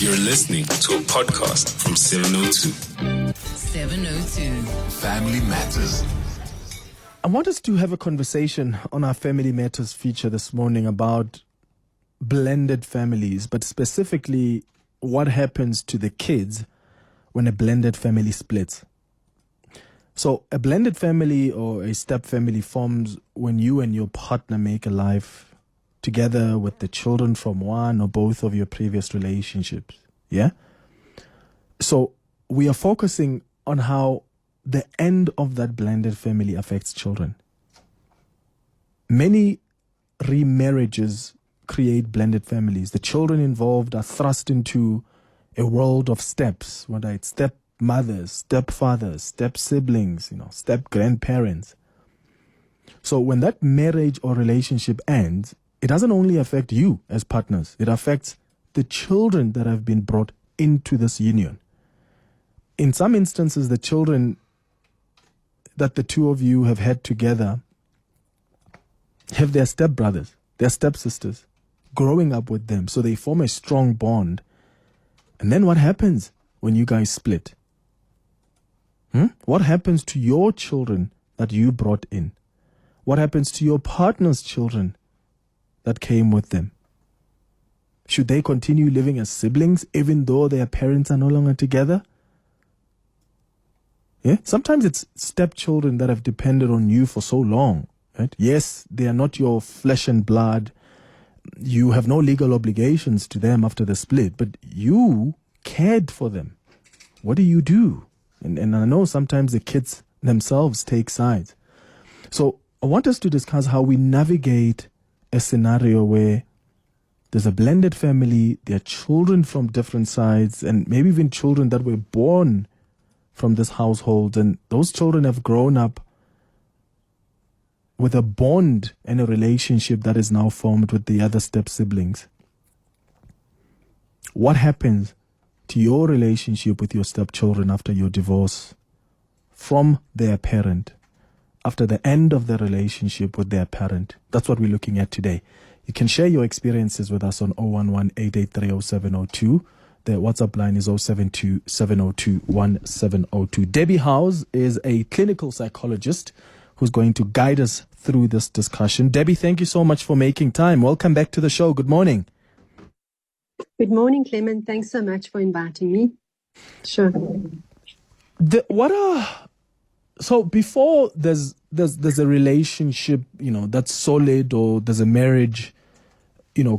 You're listening to a podcast from 702. 702. Family Matters. I want us to have a conversation on our Family Matters feature this morning about blended families, but specifically what happens to the kids when a blended family splits. So a blended family or a step family forms when you and your partner make a life together with the children from one or both of your previous relationships. Yeah? So we are focusing on how the end of that blended family affects children. Many remarriages create blended families. The children involved are thrust into a world of steps, whether it's stepmothers, stepfathers, step siblings, step grandparents. So when that marriage or relationship ends, it doesn't only affect you as partners, it affects the children that have been brought into this union. In some instances, the children that the two of you have had together have their stepbrothers, their stepsisters, growing up with them. So they form a strong bond. And then what happens when you guys split? What happens to your children that you brought in? What happens to your partner's children that came with them? Should they continue living as siblings even though their parents are no longer together? Yeah? Sometimes it's stepchildren that have depended on you for so long. Right? Yes, they are not your flesh and blood. You have no legal obligations to them after the split, but you cared for them. What do you do? And I know sometimes the kids themselves take sides. So I want us to discuss how we navigate a scenario where there's a blended family, there are children from different sides, and maybe even children that were born from this household, and those children have grown up with a bond and a relationship that is now formed with the other step siblings. What happens to your relationship with your stepchildren after your divorce from their parent, after the end of the relationship with their parent? That's what we're looking at today. You can share your experiences with us on 011-883-0702. The WhatsApp line is 072-702-1702. Debbie House is a clinical psychologist who's going to guide us through this discussion. Debbie, thank you so much for making time. Welcome back to the show. Good morning. Good morning, Clement. Thanks so much for inviting me. Sure. So before there's a relationship, that's solid, or there's a marriage,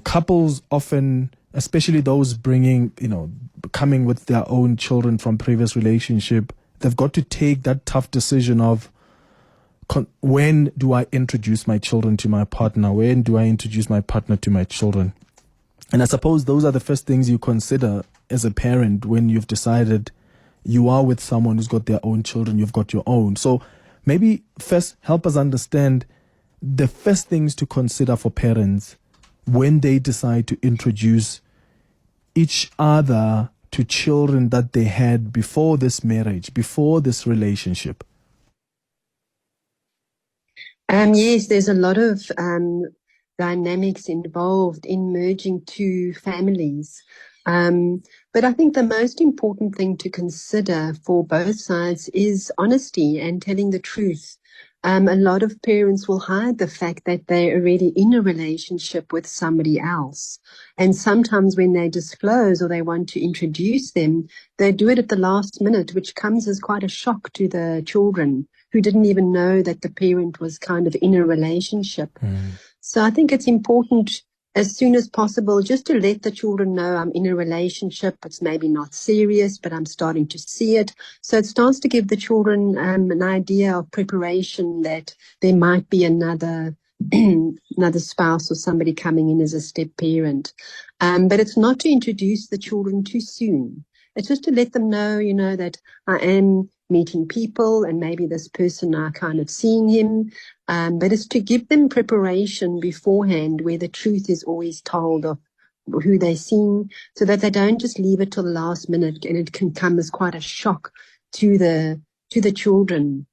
couples often, especially those coming with their own children from previous relationship, they've got to take that tough decision of when do I introduce my children to my partner? When do I introduce my partner to my children? And I suppose those are the first things you consider as a parent when you've decided you are with someone who's got their own children, you've got your own. So maybe first help us understand the first things to consider for parents when they decide to introduce each other to children that they had before this marriage, before this relationship. Yes, there's a lot of dynamics involved in merging two families. But I think the most important thing to consider for both sides is honesty and telling the truth. A lot of parents will hide the fact that they're already in a relationship with somebody else. And sometimes when they disclose or they want to introduce them, they do it at the last minute, which comes as quite a shock to the children who didn't even know that the parent was kind of in a relationship. So I think it's important as soon as possible just to let the children know I'm in a relationship. It's maybe not serious, but I'm starting to see it. So it starts to give the children an idea of preparation that there might be another spouse or somebody coming in as a step parent. But it's not to introduce the children too soon. It's just to let them know, that I am meeting people and maybe this person are kind of seeing him. But it's to give them preparation beforehand where the truth is always told of who they're seeing so that they don't just leave it till the last minute and it can come as quite a shock to the children.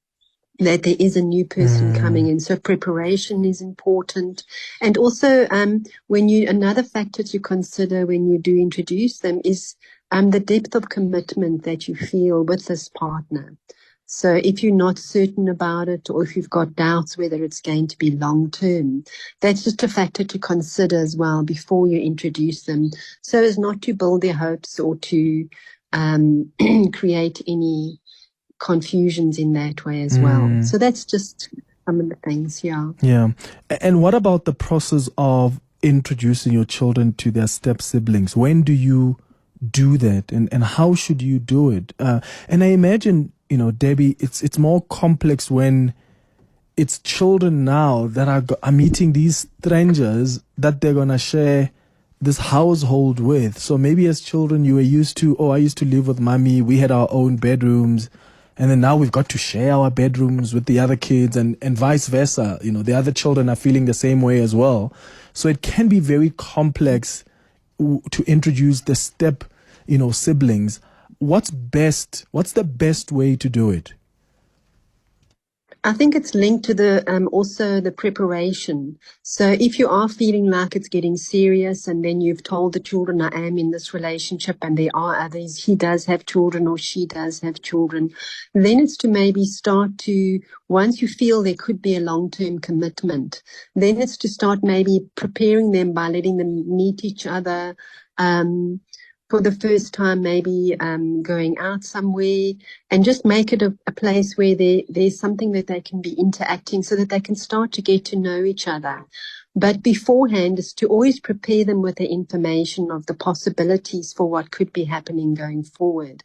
that there is a new person coming in. So preparation is important. And also, another factor to consider when you do introduce them is the depth of commitment that you feel with this partner. So if you're not certain about it, or if you've got doubts whether it's going to be long term, that's just a factor to consider as well before you introduce them, so as not to build their hopes or to create any confusions in that way as well. So that's just some of the things, yeah. Yeah. And what about the process of introducing your children to their step siblings? When do you do that, and how should you do it? And I imagine, Debbie, it's more complex when it's children now that are meeting these strangers that they're gonna share this household with. So maybe as children you were used to, I used to live with mommy, we had our own bedrooms, and then now we've got to share our bedrooms with the other kids, and vice versa. The other children are feeling the same way as well. So it can be very complex to introduce the step, siblings. What's the best way to do it? I think it's linked to also the preparation. So if you are feeling like it's getting serious, and then you've told the children, I am in this relationship and there are others, he does have children or she does have children, then it's to maybe start to, once you feel there could be a long-term commitment, then it's to start maybe preparing them by letting them meet each other, for the first time, maybe going out somewhere, and just make it a place where there's something that they can be interacting, so that they can start to get to know each other. But beforehand is to always prepare them with the information of the possibilities for what could be happening going forward.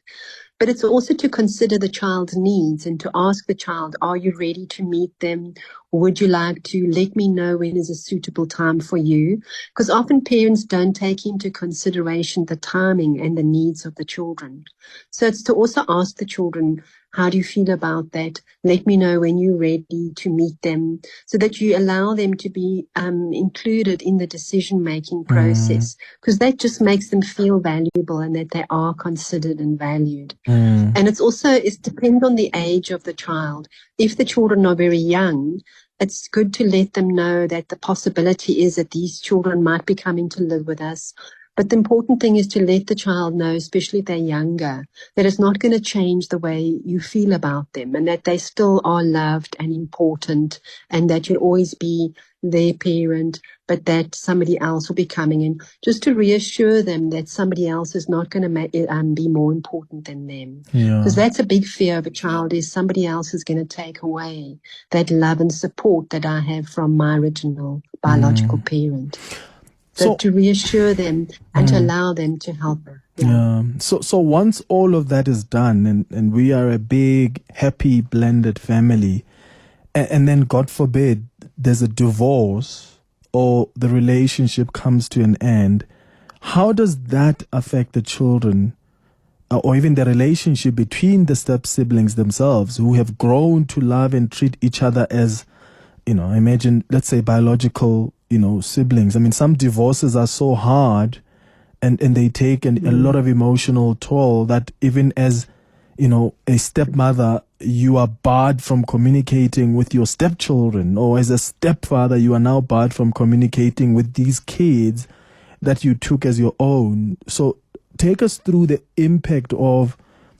But it's also to consider the child's needs and to ask the child, are you ready to meet them? Would you like to let me know when is a suitable time for you? Because often parents don't take into consideration the timing and the needs of the children. So it's to also ask the children, how do you feel about that? Let me know when you're ready to meet them, so that you allow them to be included in the decision-making process, because that just makes them feel valuable and that they are considered and valued. And it depends on the age of the child. If the children are very young, it's good to let them know that the possibility is that these children might be coming to live with us. But the important thing is to let the child know, especially if they're younger, that it's not going to change the way you feel about them, and that they still are loved and important, and that you'll always be their parent, but that somebody else will be coming in, just to reassure them that somebody else is not going to be more important than them. Because that's a big fear of a child, is somebody else is going to take away that love and support that I have from my original biological parent. So to reassure them and to allow them to help them. Yeah. So once all of that is done, and we are a big, happy, blended family, and then God forbid there's a divorce or the relationship comes to an end, how does that affect the children, or even the relationship between the step siblings themselves, who have grown to love and treat each other as, imagine, let's say, biological, siblings? I mean, some divorces are so hard, and they take a lot of emotional toll, that even as, a stepmother, you are barred from communicating with your stepchildren, or as a stepfather, you are now barred from communicating with these kids that you took as your own. So take us through the impact of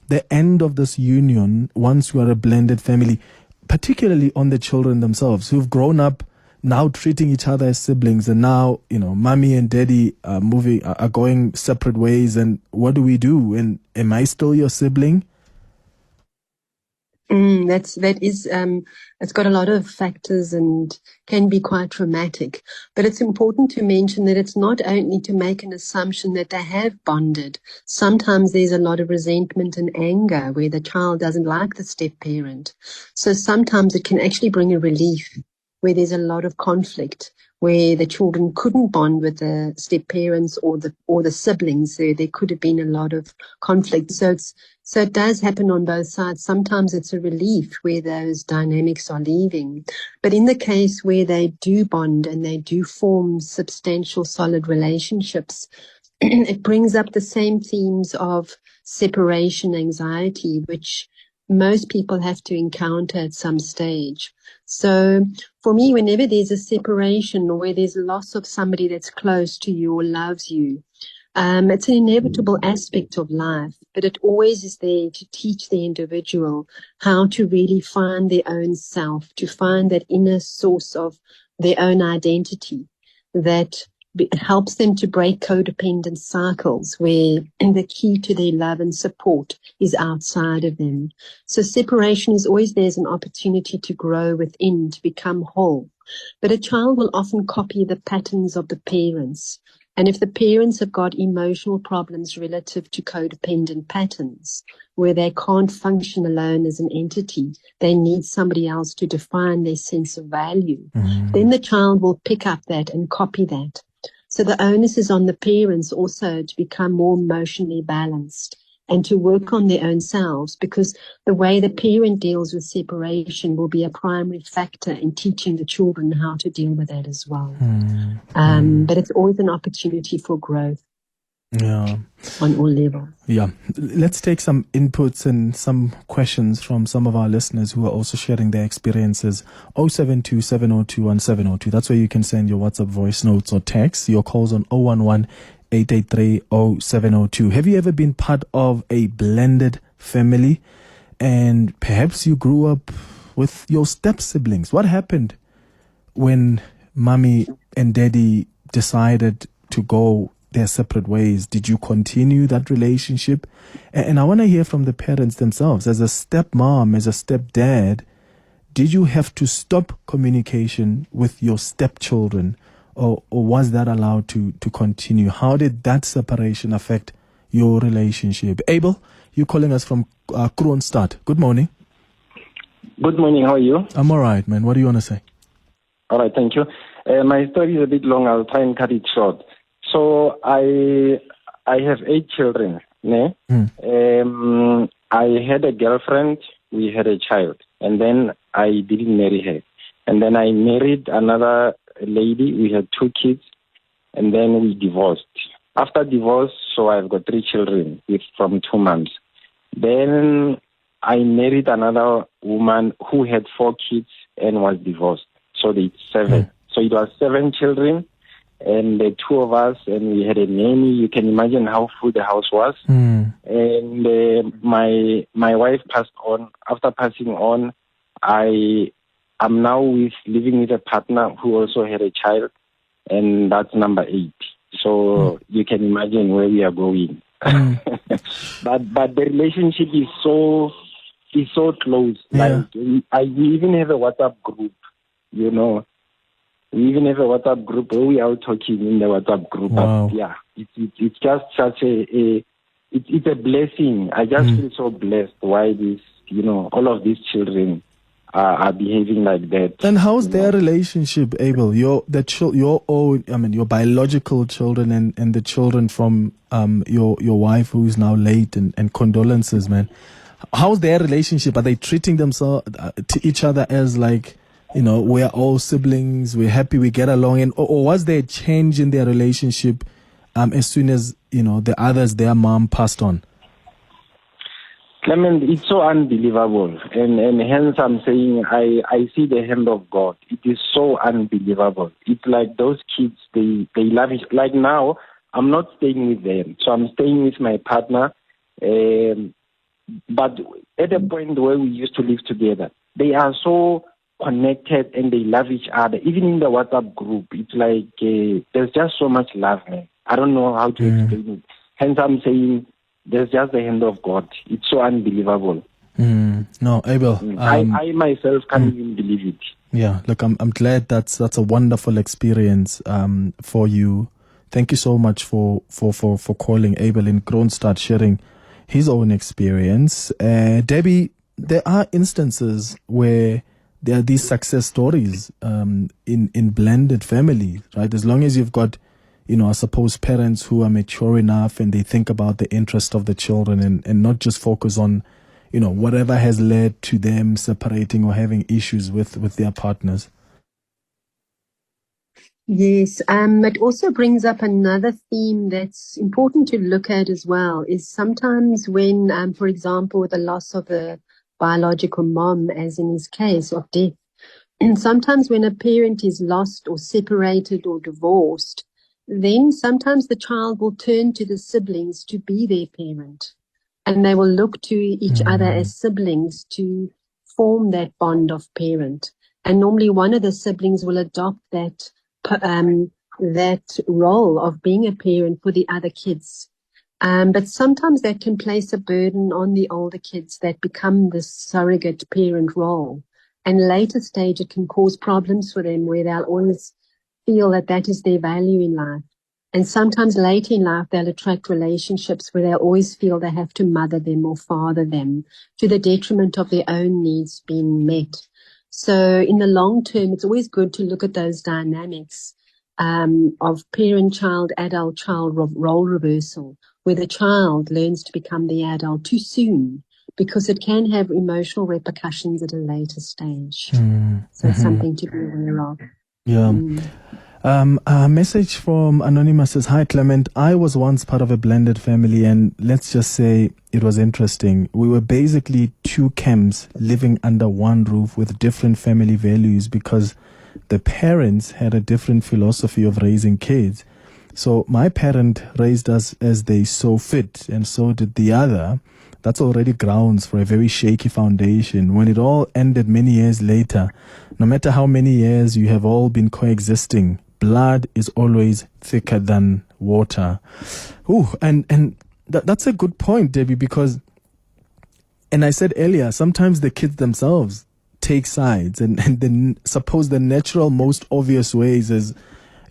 the end of this union once you are a blended family, particularly on the children themselves, who've grown up now treating each other as siblings, and now, mommy and daddy are going separate ways, and what do we do? And am I still your sibling? It's got a lot of factors and can be quite traumatic. But it's important to mention that it's not only to make an assumption that they have bonded. Sometimes there's a lot of resentment and anger where the child doesn't like the step parent. So sometimes it can actually bring a relief where there's a lot of conflict, where the children couldn't bond with the step parents or the siblings. So there could have been a lot of conflict. So it does happen on both sides. Sometimes it's a relief where those dynamics are leaving. But in the case where they do bond and they do form substantial, solid relationships, it brings up the same themes of separation anxiety, which most people have to encounter at some stage. So for me, whenever there's a separation or where there's loss of somebody that's close to you or loves you, it's an inevitable aspect of life, but it always is there to teach the individual how to really find their own self, to find that inner source of their own identity that helps them to break codependent cycles where the key to their love and support is outside of them. So separation is always there's an opportunity to grow within, to become whole. But a child will often copy the patterns of the parents. And if the parents have got emotional problems relative to codependent patterns, where they can't function alone as an entity, they need somebody else to define their sense of value, then the child will pick up that and copy that. So the onus is on the parents also to become more emotionally balanced and to work on their own selves, because the way the parent deals with separation will be a primary factor in teaching the children how to deal with that as well. But it's always an opportunity for growth. Yeah. On all levels. Yeah. Let's take some inputs and some questions from some of our listeners who are also sharing their experiences. 072 702 1702. That's where you can send your WhatsApp voice notes or text. Your calls on 011 883 0702. Have you ever been part of a blended family and perhaps you grew up with your step siblings? What happened when mommy and daddy decided to go their separate ways? Did you continue that relationship? And I want to hear from the parents themselves. As a stepmom, as a stepdad, did you have to stop communication with your stepchildren, or was that allowed to continue? How did that separation affect your relationship? Abel, you're calling us from Kroonstad. Good morning. Good morning. How are you? I'm all right, man. What do you want to say? All right. Thank you. My story is a bit long. I'll try and cut it short. So I have 8 children. Ne? I had a girlfriend. We had a child. And then I didn't marry her. And then I married another lady. We had 2 kids. And then we divorced. After divorce, so I've got 3 children from 2 moms. Then I married another woman who had 4 kids and was divorced. So it's 7. So it was 7 children and the 2 of us, and we had a nanny. You can imagine how full the house was. And my wife passed on. After passing on, I am now living with a partner who also had a child, and that's number 8. So you can imagine where we are going. But the relationship is so close. Yeah. Like we even have a WhatsApp group, you know. We even have a WhatsApp group where we are talking in the WhatsApp group. Wow. But yeah, it's just such it's a blessing. I just feel so blessed why this, you know, all of these children are behaving like that. And how's their relationship, Abel? Your own, I mean, your biological children and the children from your wife who is now late, and condolences, man. How's their relationship? Are they treating themselves to each other as like, you know, we're all siblings, we're happy, we get along, and or was there a change in their relationship as soon as, you know, the others, their mom passed on? Clement, it's so unbelievable, and hence I'm saying I see the hand of God. It is so unbelievable. It's like those kids, they love it. Like now, I'm not staying with them, so I'm staying with my partner. But at a point where we used to live together, they are so connected and they love each other. Even in the WhatsApp group, it's like there's just so much love, man. I don't know how to explain it. Hence I'm saying there's just the hand of God. It's so unbelievable. No, Abel. I myself can't even believe it. Yeah, look, I'm glad that's a wonderful experience for you. Thank you so much for calling Abel in Kroonstad, sharing his own experience. Debbie, there are instances where there are these success stories in blended families, right? As long as you've got, you know, I suppose parents who are mature enough and they think about the interest of the children and not just focus on, you know, whatever has led to them separating or having issues with their partners. Yes, it also brings up another theme that's important to look at as well, is sometimes when, for example, with the loss of a biological mom, as in his case of death. And sometimes when a parent is lost or separated or divorced, then sometimes the child will turn to the siblings to be their parent. And they will look to each other as siblings to form that bond of parent. And normally one of the siblings will adopt that role of being a parent for the other kids. But sometimes that can place a burden on the older kids that become the surrogate parent role. And later stage, it can cause problems for them where they'll always feel that that is their value in life. And sometimes later in life, they'll attract relationships where they'll always feel they have to mother them or father them to the detriment of their own needs being met. So in the long term, it's always good to look at those dynamics of parent-child, adult-child role reversal, where the child learns to become the adult too soon, because it can have emotional repercussions at a later stage. So it's something to be aware of. Yeah. A message from Anonymous says, "Hi Clement, I was once part of a blended family, and let's just say it was interesting. We were basically two camps living under one roof with different family values because the parents had a different philosophy of raising kids. So my parent raised us as they saw fit, and so did the other. That's already grounds for a very shaky foundation. When it all ended many years later, no matter how many years you have all been coexisting, blood is always thicker than water." Ooh, and that's a good point, Debbie, because, and I said earlier, sometimes the kids themselves take sides, and then suppose the natural, most obvious ways is,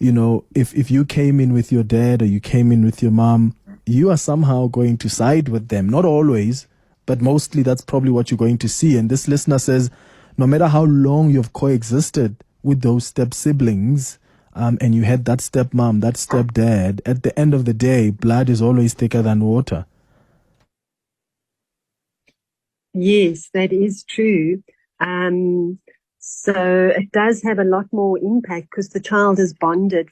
you know, if you came in with your dad or you came in with your mom, you are somehow going to side with them. Not always, but mostly that's probably what you're going to see. And this listener says, no matter how long you've coexisted with those step siblings, and you had that stepmom, that stepdad, at the end of the day, blood is always thicker than water. Yes, that is true. So it does have a lot more impact because the child is bonded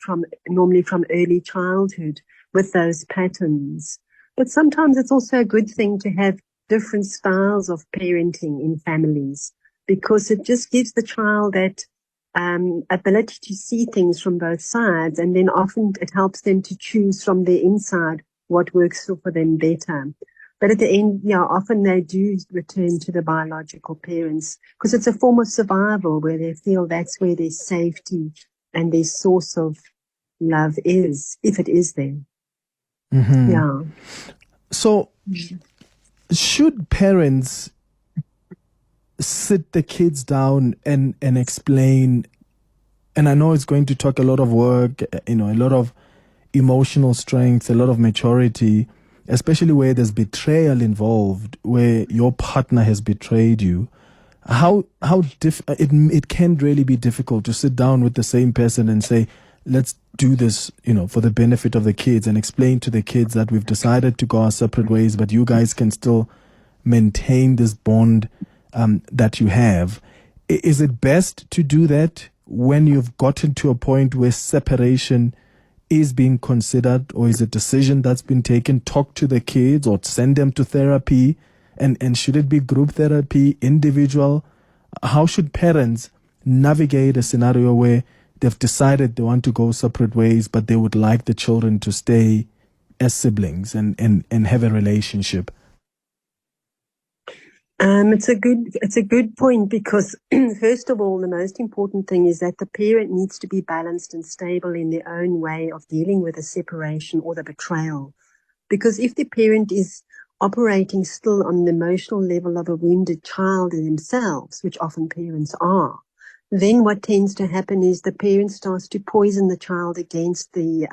normally from early childhood with those patterns. But sometimes it's also a good thing to have different styles of parenting in families, because it just gives the child that ability to see things from both sides, and then often it helps them to choose from their inside what works for them better. But at the end, often they do return to the biological parents because it's a form of survival where they feel that's where their safety and their source of love is, if it is there. Mm-hmm. Yeah. So should parents sit the kids down and explain, and I know it's going to take a lot of work, a lot of emotional strength, a lot of maturity, especially where there's betrayal involved, where your partner has betrayed you. It can really be difficult to sit down with the same person and say, let's do this, for the benefit of the kids, and explain to the kids that we've decided to go our separate ways, but you guys can still maintain this bond that you have. Is it best to do that when you've gotten to a point where separation is being considered, or is a decision that's been taken? Talk to the kids or send them to therapy, and should it be group therapy, individual? How should parents navigate a scenario where they've decided they want to go separate ways, but they would like the children to stay as siblings and have a relationship? It's a good point, because first of all, the most important thing is that the parent needs to be balanced and stable in their own way of dealing with the separation or the betrayal. Because if the parent is operating still on the emotional level of a wounded child in themselves, which often parents are, then what tends to happen is the parent starts to poison the child against their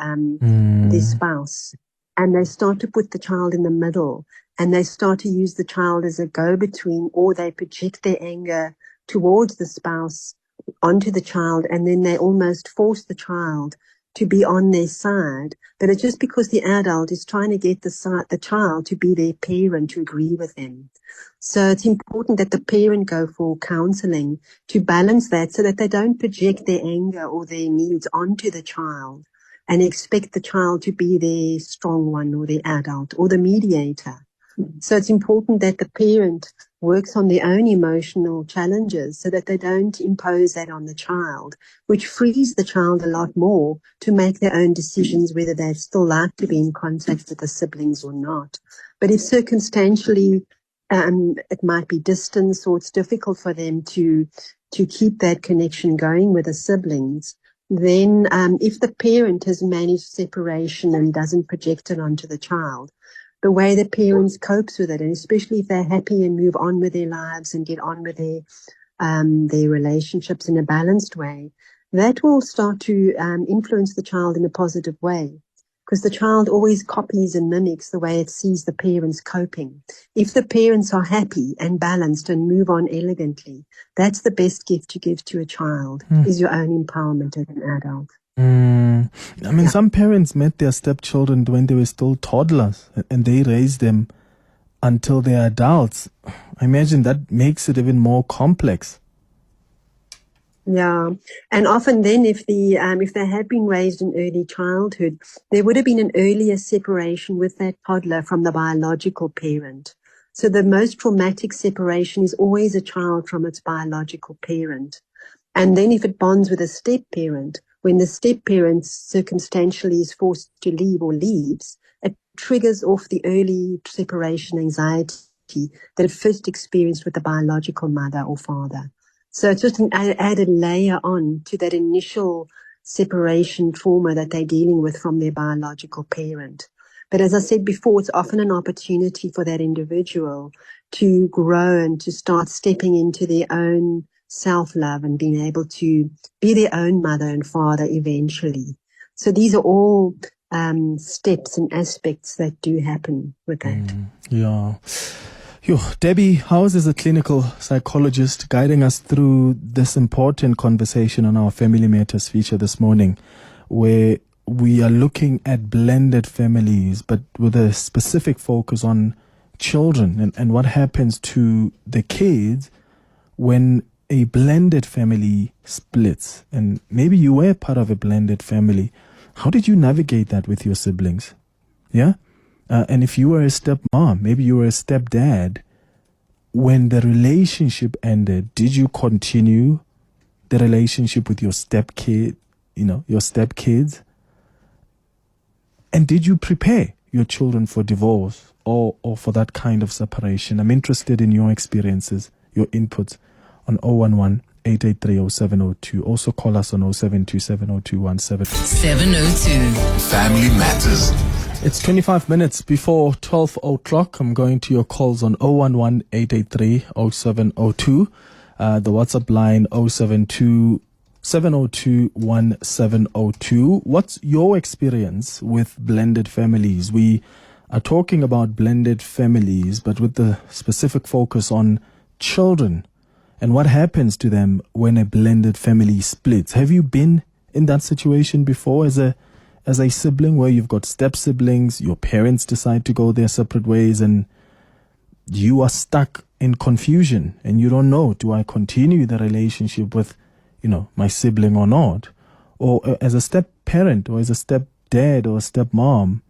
spouse, and they start to put the child in the middle. And they start to use the child as a go-between, or they project their anger towards the spouse onto the child, and then they almost force the child to be on their side. But it's just because the adult is trying to get the child to be their parent, to agree with them. So it's important that the parent go for counseling to balance that, so that they don't project their anger or their needs onto the child and expect the child to be their strong one, or the adult, or the mediator. So it's important that the parent works on their own emotional challenges so that they don't impose that on the child, which frees the child a lot more to make their own decisions whether they still like to be in contact with the siblings or not. But if circumstantially it might be distance or it's difficult for them to keep that connection going with the siblings, then if the parent has managed separation and doesn't project it onto the child, the way the parents copes with it, and especially if they're happy and move on with their lives and get on with their relationships in a balanced way, that will start to influence the child in a positive way. Because the child always copies and mimics the way it sees the parents coping. If the parents are happy and balanced and move on elegantly, that's the best gift you give to a child, is your own empowerment as an adult. I mean, some parents met their stepchildren when they were still toddlers and they raised them until they're adults. I imagine that makes it even more complex. Yeah, and often then if they had been raised in early childhood, there would have been an earlier separation with that toddler from the biological parent. So the most traumatic separation is always a child from its biological parent. And then if it bonds with a step-parent, when the step-parent circumstantially is forced to leave or leaves, it triggers off the early separation anxiety that it first experienced with the biological mother or father. So it's just an added layer on to that initial separation trauma that they're dealing with from their biological parent. But as I said before, it's often an opportunity for that individual to grow and to start stepping into their own self-love and being able to be their own mother and father eventually. So these are all steps and aspects that do happen with that. Yeah. Debbie House is a clinical psychologist guiding us through this important conversation on our Family Matters feature this morning, where we are looking at blended families, but with a specific focus on children and what happens to the kids when a blended family splits. And maybe you were part of a blended family. How did you navigate that with your siblings? Yeah? And if you were a stepmom, maybe you were a stepdad, when the relationship ended, did you continue the relationship with your stepkid, your stepkids? And did you prepare your children for divorce or for that kind of separation? I'm interested in your experiences, your inputs on 011-883-0702. Also call us on 07270217. 702. Family Matters. It's 25 minutes before 12 o'clock. I'm going to your calls on 011-883-0702. The WhatsApp line 072-702-1702. What's your experience with blended families? We are talking about blended families, but with the specific focus on children and what happens to them when a blended family splits. Have you been in that situation before as a sibling where you've got step siblings, your parents decide to go their separate ways and you are stuck in confusion and you don't know, do I continue the relationship with, my sibling or not? Or as a step parent or as a step dad or a step mom,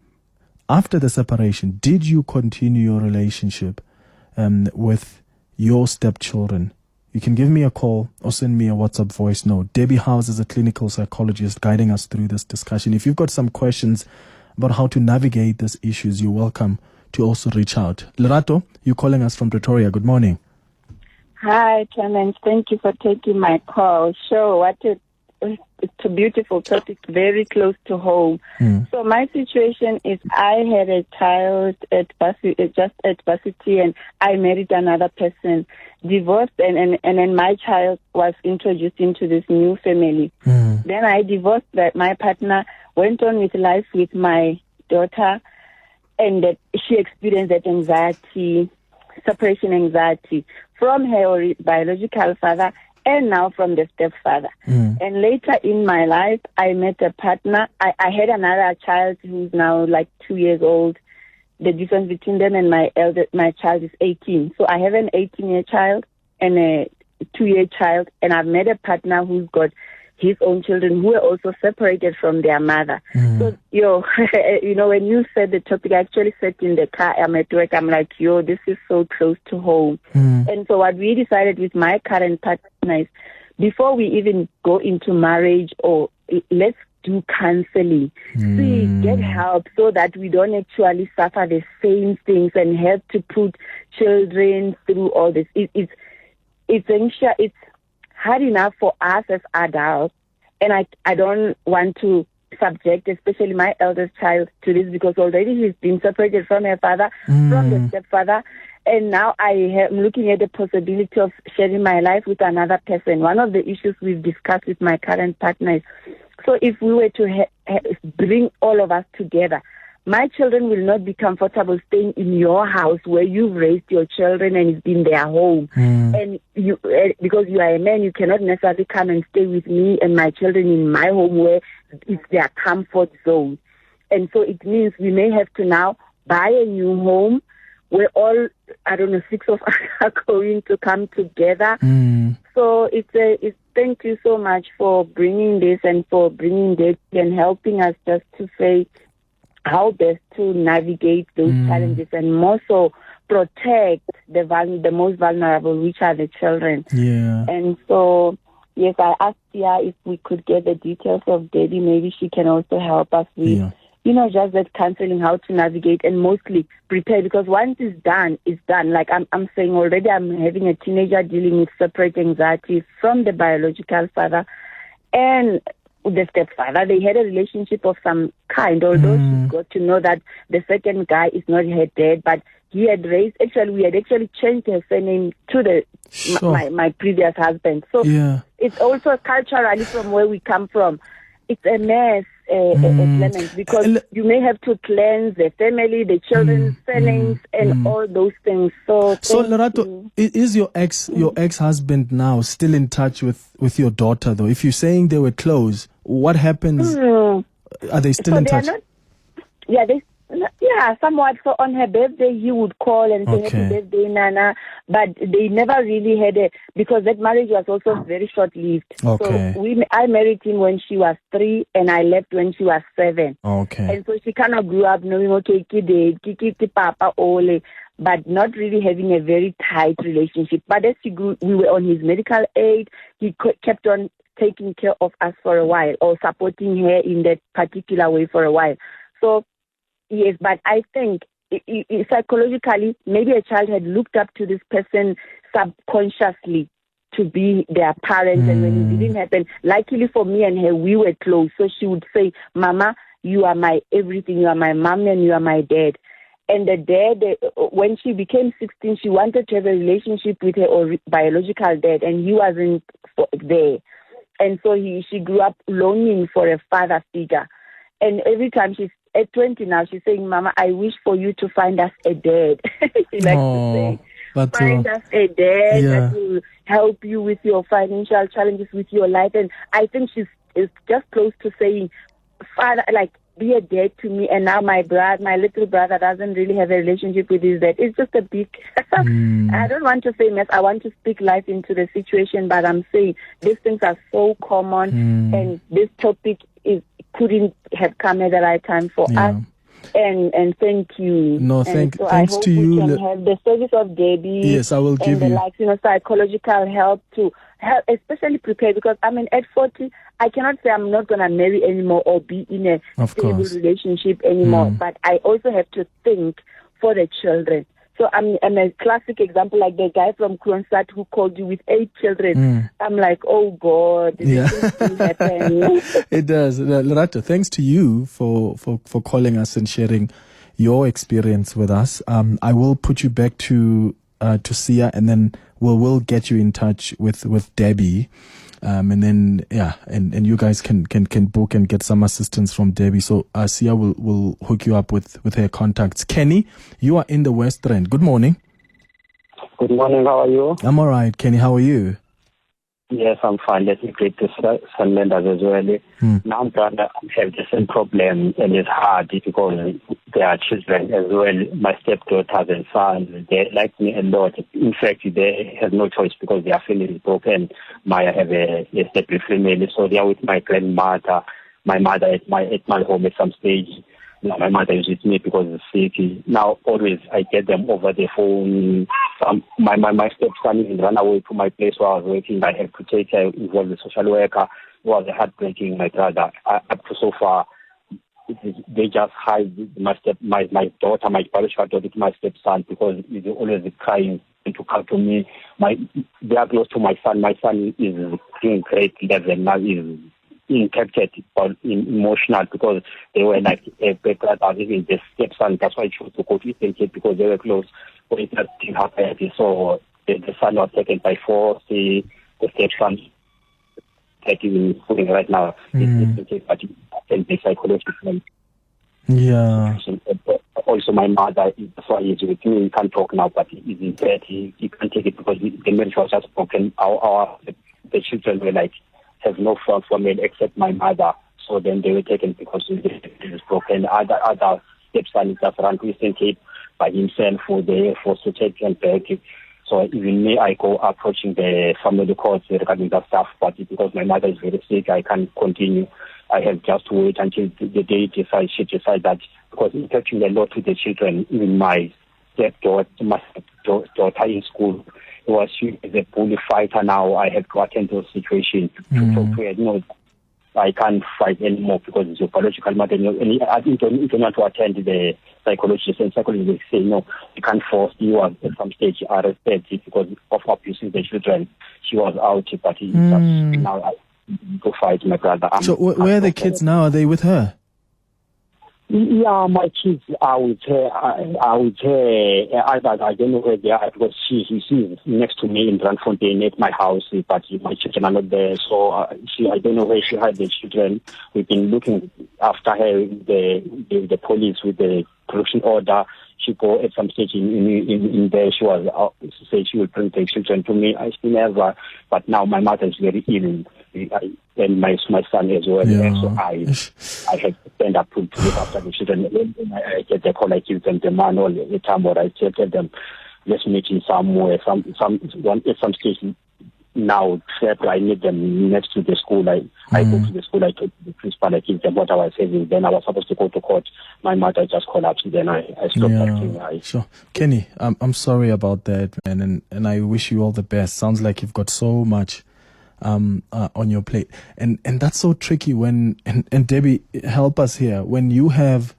after the separation, did you continue your relationship with your stepchildren? You can give me a call or send me a WhatsApp voice note. Debbie House is a clinical psychologist guiding us through this discussion. If you've got some questions about how to navigate these issues, you're welcome to also reach out. Lerato, you're calling us from Pretoria. Good morning. Hi, Clement. Thank you for taking my call. Sure, it's a beautiful topic, very close to home. So my situation is I had a child just at varsity and I married another person, divorced, and then my child was introduced into this new family. Then I divorced my partner, went on with life with my daughter, and that she experienced that anxiety, separation anxiety from her biological father and now from the stepfather. And later in my life, I met a partner. I had another child who's now like 2 years old. The difference between them and my child is 18. So I have an 18-year child and a 2-year child, and I've met a partner who's got his own children who were also separated from their mother. So, when you said the topic, I actually sat in the car, I'm at work, I'm like, this is so close to home. And so what we decided with my current partner is, before we even go into marriage, let's do counseling, get help so that we don't actually suffer the same things and have to put children through all this. It's hard enough for us as adults, and I don't want to subject, especially my eldest child, to this, because already he's been separated from her father, from the stepfather, and now I am looking at the possibility of sharing my life with another person. One of the issues we've discussed with my current partner is, so if we were to bring all of us together, my children will not be comfortable staying in your house where you've raised your children and it's been their home. And you, because you are a man, you cannot necessarily come and stay with me and my children in my home where it's their comfort zone. And so it means we may have to now buy a new home where all, 6 of us are going to come together. So it's thank you so much for bringing this and for bringing this and helping us just to say how best to navigate those challenges and more so protect the most vulnerable, which are the children. Yeah. And so, yes, I asked Sia if we could get the details of Debbie. Maybe she can also help us with, just that counseling, how to navigate and mostly prepare, because once it's done, it's done. Like I'm saying already, I'm having a teenager dealing with separate anxiety from the biological father and the stepfather. They had a relationship of some kind, although she got to know that the second guy is not her dad, but we had actually changed her surname to my previous husband. So it's also culturally from where we come from. It's a mess, Clement, because you may have to cleanse the family, the children's surnames, and all those things. So Lerato, is your ex-husband now still in touch with your daughter, though? If you're saying they were close, what happens? Are they still in touch? Somewhat. So on her birthday, he would call and say, happy birthday, Nana. But they never really had because that marriage was also very short-lived. Okay. So I married him when she was 3 and I left when she was 7. Okay. And so she kind of grew up knowing, Kiki, Papa, Ole, but not really having a very tight relationship. But as she grew, we were on his medical aid. He kept on taking care of us for a while or supporting her in that particular way for a while. So, yes, but I think psychologically, maybe a child had looked up to this person subconsciously to be their parent, and when it didn't happen, luckily for me and her, we were close. So she would say, Mama, you are my everything, you are my mom and you are my dad. And the dad, when she became 16, she wanted to have a relationship with her biological dad, and he wasn't there. And so she grew up longing for a father figure. And every time she's at 20 now, she's saying, Mama, I wish for you to find us a dad. She likes to say, find us a dad that will help you with your financial challenges, with your life. And I think she's just close to saying, Father, be a dad to me. And now my little brother doesn't really have a relationship with his dad. It's just a big, I don't want to say mess. I want to speak life into the situation, but I'm saying these things are so common, and this topic couldn't have come at the right time for us. And thank you. No, thanks to you. We can have the service of Debbie. Yes, I will give and you. Psychological help to help, especially prepare, because at 40, I cannot say I'm not going to marry anymore or be in a stable relationship anymore. But I also have to think for the children. So I'm a classic example, like the guy from Kronstadt who called you with 8 children. I'm like, oh God, this thing happen. It does. Lerato, thanks to you for calling us and sharing your experience with us. I will put you back to Sia, and then we'll get you in touch with Debbie. And then and you guys can book and get some assistance from Debbie. So Sia will hook you up with her contacts. Kenny, you are in the West Rand. Good morning. Good morning. How are you? I'm all right. Kenny, how are you? Yes, I'm fine. Let me greet the son members as well. Now, brother, I have the same problem, and it's hard because there are children as well. My stepdaughters and sons, they like me a lot. In fact, they have no choice because their family is broken. I have a stable family, so they are with my grandmother. My mother at my home at some stage. Now my mother is with me because she's sick. Now always I get them over the phone. My stepson even ran away to my place where I was working. I have to take her, involve the social worker. It was heartbreaking, my brother. Up to so far, they just hide my daughter, my biological daughter, to my stepson because he's always crying to come to me. They are close to my son. My son is doing great level now. He's impacted or emotional because they were like a brother, even the stepson. That's why I chose to go to Eastern Cape because they were close. But it didn't happen. So the son was taken by force. The stepson that is putting right now is but the psychological. Yeah. Also, my mother is with me. He can't talk now, but he's in bed. He can't take it because the marriage was just broken. The children were like, have no front for me except my mother. So then they were taken because it is broken. Other stepson just ran to Eastern Cape by himself for the forced to take them back. So even me, I go approaching the family courts regarding that stuff, but because my mother is very sick, I can't continue. I have just to wait until the day she decides that because it's touching a lot to the children, even my stepdaughter, in school. She is a bully fighter now. I have to attend those situations to talk to her. No, I can't fight anymore because it's your biological mother. And I think you don't want to attend the psychologist, and psychologists will say, no, you can't force you at some stage arrested because of abusing the children. She was out, but now I go fight my brother. So where are the kids now? Are they with her? Yeah, my kids are with her. I don't know where they are because she's next to me in Randfontein at my house, but my children are not there. So I don't know where she had the children. We've been looking after her, the police with the protection order. She go at some stage in there. She said she will bring the children to me. I still never. But now my mother is very ill, and my son as well. Yeah. So I have to stand up to look after the children. I get the call, I give them the man all the time, or I tell them, let's meet in somewhere, at some stage. Now, I need them next to the school. I go to the school, I talk to the principal, I give them what I was saying. Then I was supposed to go to court. My mother just collapsed. Then I stopped acting. Sure. Kenny, I'm sorry about that, man, and I wish you all the best. Sounds like you've got so much on your plate. And that's so tricky when, and Debbie, help us here. When you have,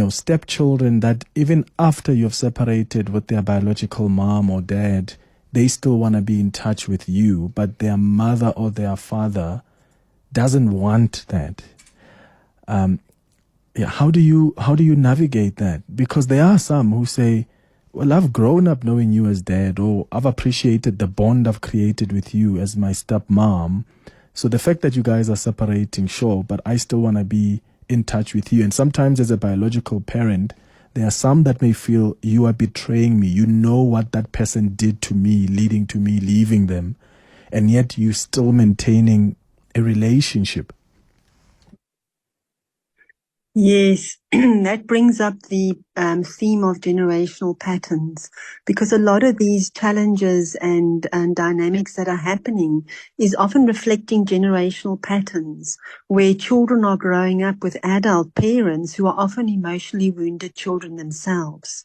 stepchildren that even after you've separated with their biological mom or dad, they still want to be in touch with you, but their mother or their father doesn't want that. How do you navigate that? Because there are some who say, well, I've grown up knowing you as dad, or I've appreciated the bond I've created with you as my stepmom. So the fact that you guys are separating, sure, but I still want to be in touch with you. And sometimes as a biological parent, there are some that may feel you are betraying me. You know what that person did to me, leading to me leaving them, and yet you're still maintaining a relationship. Yes, that brings up the theme of generational patterns, because a lot of these challenges and dynamics that are happening is often reflecting generational patterns where children are growing up with adult parents who are often emotionally wounded children themselves.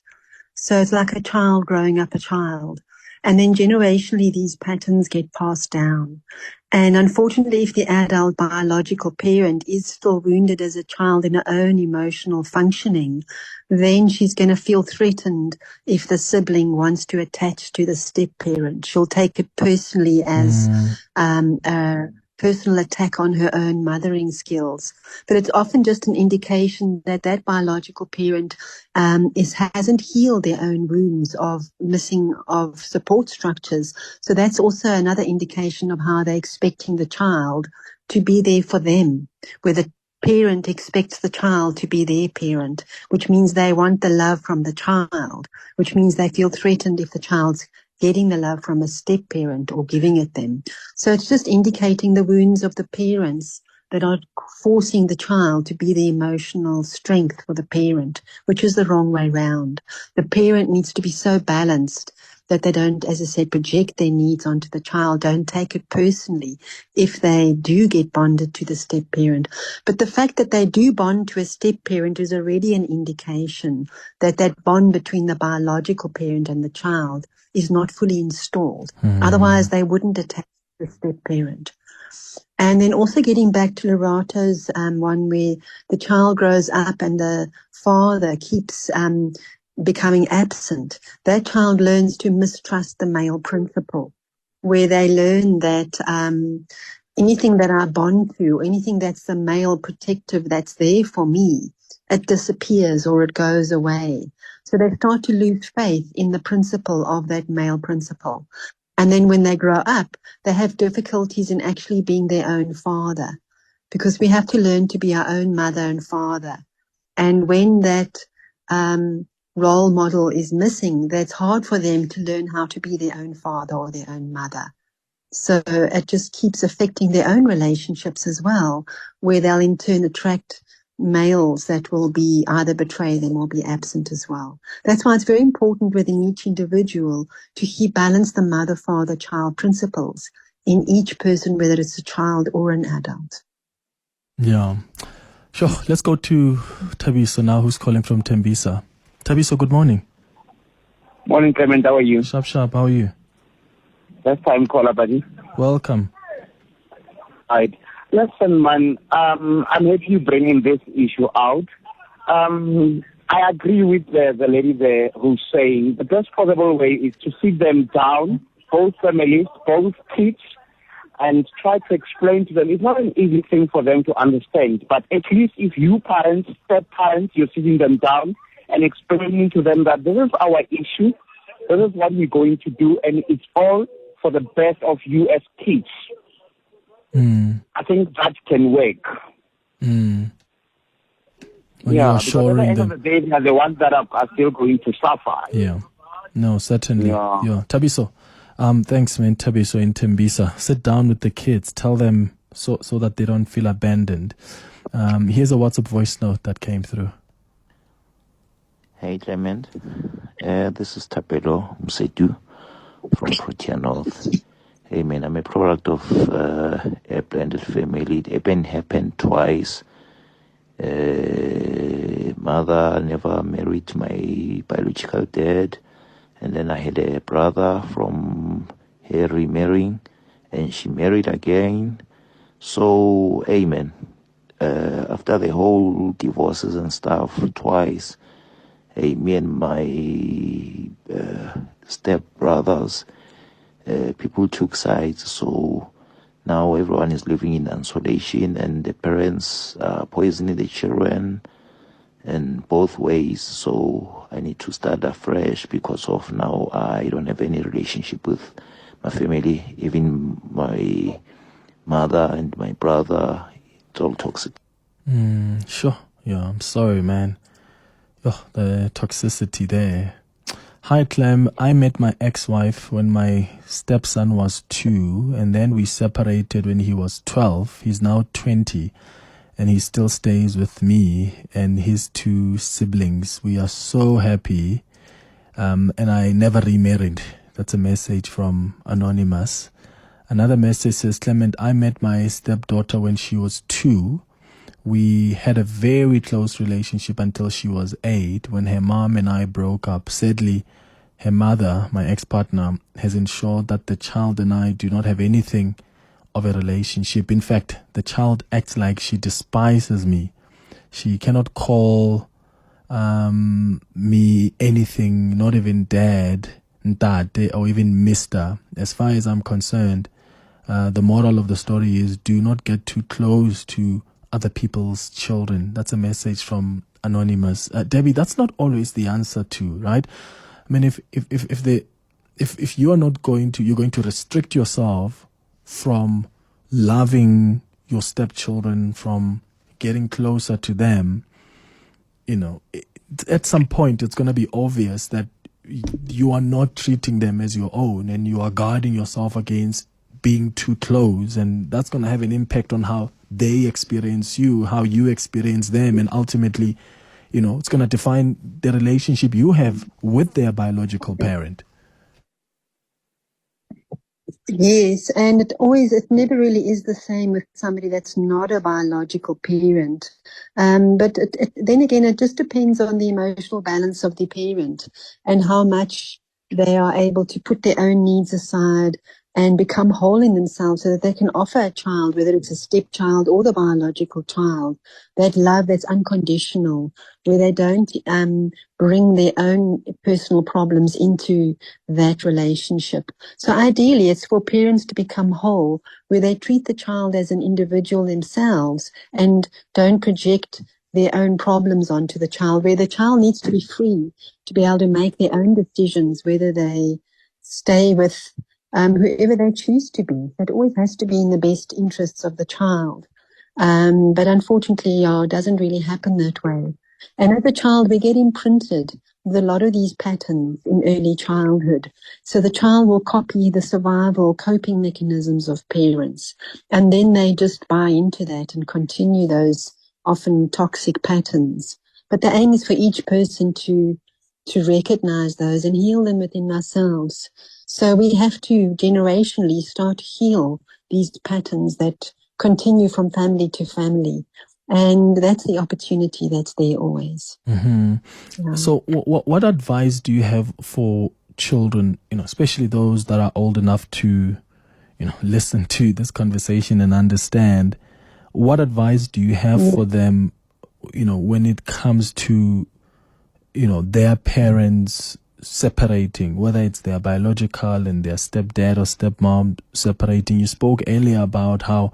So it's like a child growing up a child. And then generationally, these patterns get passed down. And unfortunately, if the adult biological parent is still wounded as a child in her own emotional functioning, then she's going to feel threatened if the sibling wants to attach to the step parent. She'll take it personally as a personal attack on her own mothering skills. But it's often just an indication that that biological parent hasn't healed their own wounds of missing of support structures. So that's also another indication of how they're expecting the child to be there for them, where the parent expects the child to be their parent, which means they want the love from the child, which means they feel threatened if the child's getting the love from a step parent or giving it them. So it's just indicating the wounds of the parents that are forcing the child to be the emotional strength for the parent, which is the wrong way round. The parent needs to be so balanced that they don't, as I said, project their needs onto the child, don't take it personally if they do get bonded to the step parent. But the fact that they do bond to a step parent is already an indication that that bond between the biological parent and the child is not fully installed. Otherwise, they wouldn't attach to the step parent. And then also getting back to Lorato's one where the child grows up and the father keeps becoming absent, that child learns to mistrust the male principle, where they learn that anything that I bond to, anything that's the male protective that's there for me, it disappears or it goes away. So they start to lose faith in the principle of that male principle. And then when they grow up, they have difficulties in actually being their own father, because we have to learn to be our own mother and father. And when that role model is missing, that's hard for them to learn how to be their own father or their own mother. So it just keeps affecting their own relationships as well, where they'll in turn attract males that will be either betray them or be absent as well. That's why it's very important within each individual to balance the mother, father, child principles in each person, whether it's a child or an adult. Yeah. Sure. Let's go to Tabiso now, who's calling from Tembisa. Tabiso, good morning. Morning, Clement. How are you? Sharp. How are you? First time caller, buddy. Welcome. Right. Listen, man, I'm happy you bringing this issue out. I agree with the lady there who's saying the best possible way is to sit them down, both families, both kids, and try to explain to them. It's not an easy thing for them to understand, but at least if you parents, step parents, you're sitting them down and explaining to them that this is our issue, this is what we're going to do, and it's all for the best of you as kids. I think that can work. When yeah, because at the end of the day, they are the ones that are still going to suffer. Yeah. No, certainly. Yeah. Tabiso, thanks, man. Tabiso in Tembisa. Sit down with the kids. Tell them so that they don't feel abandoned. Here's a WhatsApp voice note that came through. Hey, Clement. This is Tapelo Msetu from Protea North. Hey, man, I'm a product of a blended family. It even happened twice. Mother never married my biological dad, and then I had a brother from her remarrying, and she married again. So, amen. After the whole divorces and stuff twice, me and my step brothers, people took sides. So now everyone is living in isolation, and the parents are poisoning the children in both ways. So I need to start afresh because of now I don't have any relationship with my family. Even my mother and my brother, it's all toxic. Sure. Yeah, I'm sorry, man. Oh, the toxicity there. Hi, Clem. I met my ex-wife when my stepson was 2, and then we separated when he was 12. He's now 20, and he still stays with me and his 2 siblings. We are so happy, and I never remarried. That's a message from Anonymous. Another message says, Clement, I met my stepdaughter when she was 2. We had a very close relationship until she was 8, when her mom and I broke up. Sadly, her mother, my ex-partner, has ensured that the child and I do not have anything of a relationship. In fact, the child acts like she despises me. She cannot call me anything, not even dad, ntate, or even mister. As far as I'm concerned, the moral of the story is do not get too close to other people's children. That's a message from Anonymous. Debbie, that's not always the answer too, right? I mean, if you are not going to, you're going to restrict yourself from loving your stepchildren, from getting closer to them, at some point it's going to be obvious that you are not treating them as your own, and you are guarding yourself against being too close, and that's going to have an impact on how they experience you, how you experience them, and ultimately, it's going to define the relationship you have with their biological parent. Yes, and it never really is the same with somebody that's not a biological parent. But then again, it just depends on the emotional balance of the parent and how much they are able to put their own needs aside and become whole in themselves so that they can offer a child, whether it's a stepchild or the biological child, that love that's unconditional, where they don't bring their own personal problems into that relationship. So ideally, it's for parents to become whole, where they treat the child as an individual themselves and don't project their own problems onto the child, where the child needs to be free to be able to make their own decisions, whether they stay with whoever they choose to be. That always has to be in the best interests of the child. But unfortunately, it doesn't really happen that way. And as a child, we get imprinted with a lot of these patterns in early childhood. So the child will copy the survival coping mechanisms of parents. And then they just buy into that and continue those often toxic patterns. But the aim is for each person to recognize those and heal them within ourselves. So we have to generationally start to heal these patterns that continue from family to family. And that's the opportunity that's there always. Mm-hmm. Yeah. So what advice do you have for children, especially those that are old enough to, listen to this conversation and understand? What advice do you have for them, when it comes to, their parents separating, whether it's their biological and their stepdad or stepmom separating? You spoke earlier about how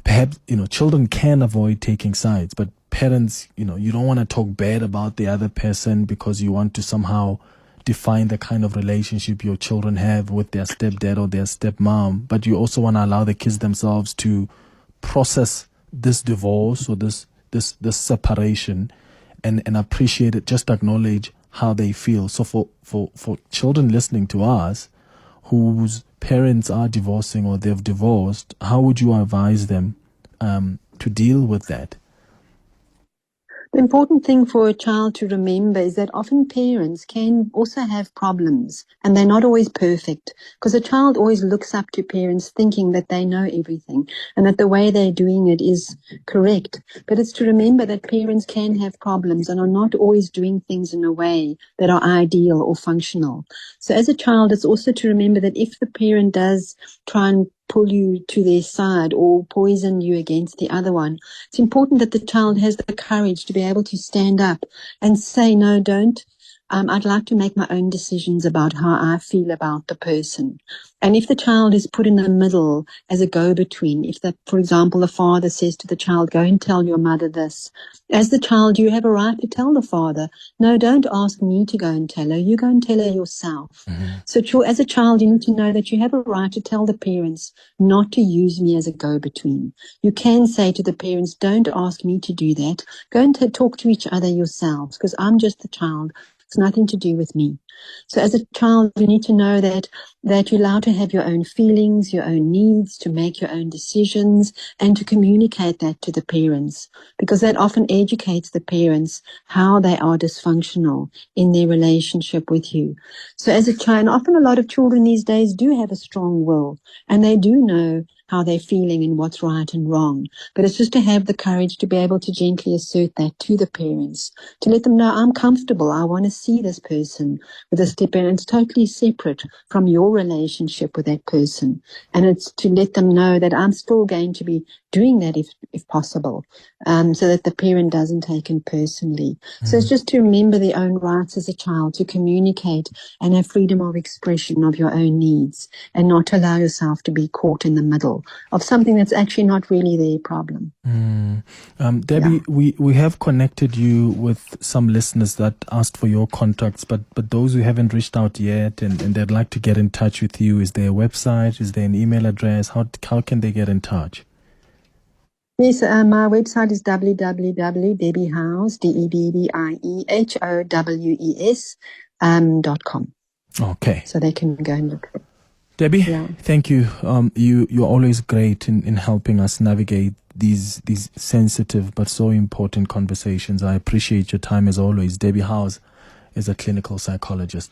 perhaps, children can avoid taking sides, but parents, you don't want to talk bad about the other person because you want to somehow define the kind of relationship your children have with their stepdad or their stepmom, but you also want to allow the kids themselves to process this divorce or this separation and appreciate it, just acknowledge how they feel. So for children listening to us whose parents are divorcing or they've divorced, how would you advise them to deal with that? The important thing for a child to remember is that often parents can also have problems and they're not always perfect, because a child always looks up to parents thinking that they know everything and that the way they're doing it is correct. But it's to remember that parents can have problems and are not always doing things in a way that are ideal or functional. So as a child, it's also to remember that if the parent does try and pull you to their side or poison you against the other one, it's important that the child has the courage to be able to stand up and say, no, don't. I'd like to make my own decisions about how I feel about the person. And if the child is put in the middle as a go-between, if for example, the father says to the child, go and tell your mother this, as the child, you have a right to tell the father, no, don't ask me to go and tell her, you go and tell her yourself. Mm-hmm. So as a child, you need to know that you have a right to tell the parents not to use me as a go-between. You can say to the parents, don't ask me to do that, go and talk to each other yourselves, because I'm just the child. It's nothing to do with me. So as a child, you need to know that you're allowed to have your own feelings, your own needs, to make your own decisions, and to communicate that to the parents, because that often educates the parents how they are dysfunctional in their relationship with you. So as a child, and often a lot of children these days do have a strong will, and they do know how they're feeling and what's right and wrong. But it's just to have the courage to be able to gently assert that to the parents, to let them know, I'm comfortable, I want to see this person with a step in. It's totally separate from your relationship with that person. And it's to let them know that I'm still going to be doing that if possible, so that the parent doesn't take it personally. Mm-hmm. So it's just to remember their own rights as a child, to communicate and have freedom of expression of your own needs, and not to allow yourself to be caught in the middle of something that's actually not really their problem. Debbie, yeah. we have connected you with some listeners that asked for your contacts, but those who haven't reached out yet and they'd like to get in touch with you, is there a website? Is there an email address? How can they get in touch? Yes, my website is www.debbiehows, .com. Okay. So they can go and look. Debbie, Yeah. thank you. You're always great in helping us navigate these sensitive but so important conversations. I appreciate your time as always. Debbie House is a clinical psychologist.